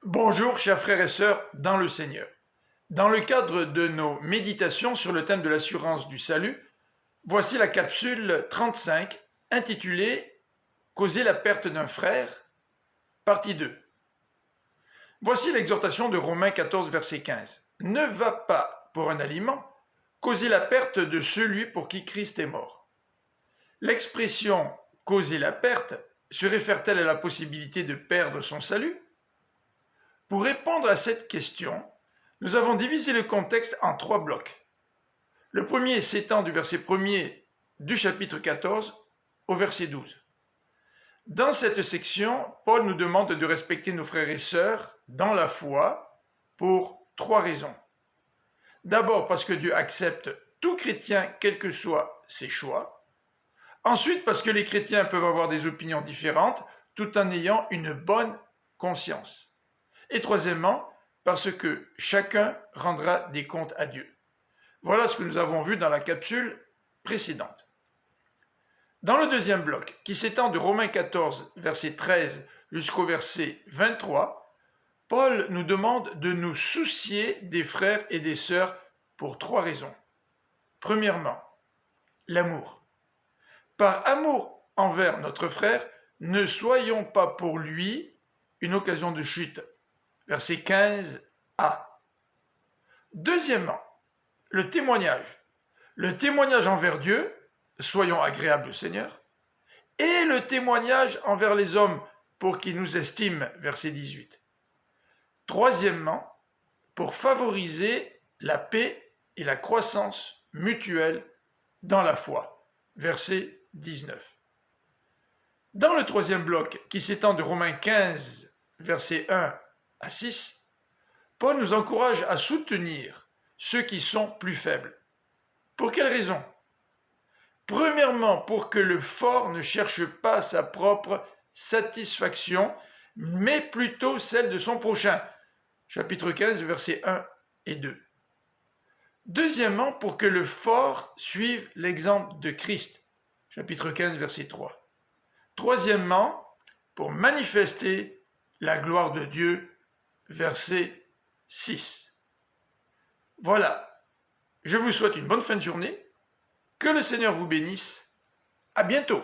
Bonjour chers frères et sœurs dans le Seigneur. Dans le cadre de nos méditations sur le thème de l'assurance du salut, voici la capsule 35 intitulée Causer la perte d'un frère, partie 2. Voici l'exhortation de Romains 14, verset 15. Ne va pas pour un aliment causer la perte de celui pour qui Christ est mort. L'expression causer la perte se réfère-t-elle à la possibilité de perdre son salut? Pour répondre à cette question, nous avons divisé le contexte en 3 blocs. Le premier s'étend du verset 1er du chapitre 14 au verset 12. Dans cette section, Paul nous demande de respecter nos frères et sœurs dans la foi pour 3 raisons. D'abord parce que Dieu accepte tout chrétien, quels que soient ses choix. Ensuite parce que les chrétiens peuvent avoir des opinions différentes tout en ayant une bonne conscience. Et troisièmement, parce que chacun rendra des comptes à Dieu. Voilà ce que nous avons vu dans la capsule précédente. Dans le deuxième bloc, qui s'étend de Romains 14, verset 13 jusqu'au verset 23, Paul nous demande de nous soucier des frères et des sœurs pour 3 raisons. Premièrement, l'amour. Par amour envers notre frère, ne soyons pas pour lui une occasion de chute. Verset 15a. Deuxièmement, le témoignage. Le témoignage envers Dieu, soyons agréables au Seigneur, et le témoignage envers les hommes pour qu'ils nous estiment, verset 18. Troisièmement, pour favoriser la paix et la croissance mutuelle dans la foi, verset 19. Dans le troisième bloc, qui s'étend de Romains 15, verset 1 à 6, Paul nous encourage à soutenir ceux qui sont plus faibles. Pour quelle raison? Premièrement, pour que le fort ne cherche pas sa propre satisfaction, mais plutôt celle de son prochain. Chapitre 15, versets 1 et 2. Deuxièmement, pour que le fort suive l'exemple de Christ. Chapitre 15, verset 3. Troisièmement, pour manifester la gloire de Dieu. Verset 6. Voilà, je vous souhaite une bonne fin de journée, que le Seigneur vous bénisse, à bientôt.